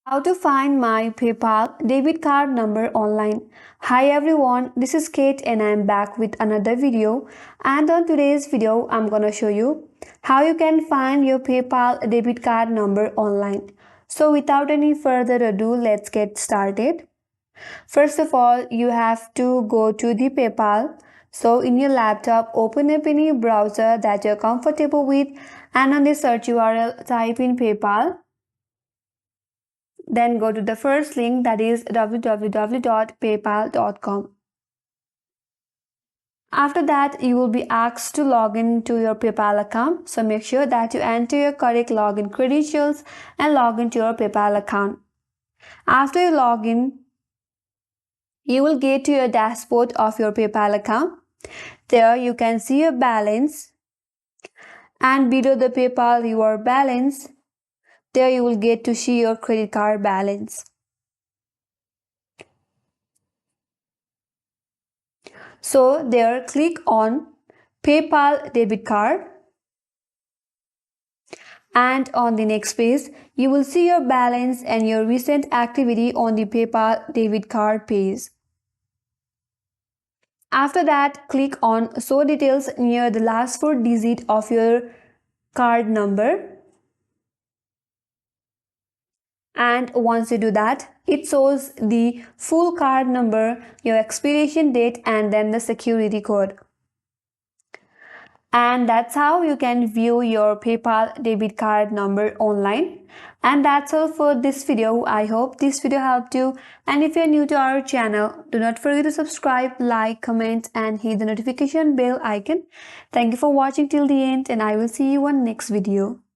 How to find my PayPal debit card number online. Hi everyone, this is Kate and I'm back with another video. And on today's video, I'm gonna show you how you can find your PayPal debit card number online. So without any further ado, let's get started. First of all, you have to go to the PayPal. So in your laptop, open up any browser that you're comfortable with and on the search URL, type in PayPal. Then go to the first link, that is www.paypal.com. After that, you will be asked to log in to your PayPal account. So make sure that you enter your correct login credentials and log into your PayPal account. After you log in, you will get to your dashboard of your PayPal account. There you can see your balance, and below the PayPal your balance, there you will get to see your credit card balance. So there, click on PayPal debit card, and on the next page you will see your balance and your recent activity on the PayPal debit card page. After that, click on show details near the last four digits of your card number, and once you do that, it shows the full card number, your expiration date, and then the security code. And that's how you can view your PayPal debit card number online. And that's all for this video. I hope this video helped you. And if you're new to our channel, do not forget to subscribe, like, comment, and hit the notification bell icon. Thank you for watching till the end, and I will see you on next video.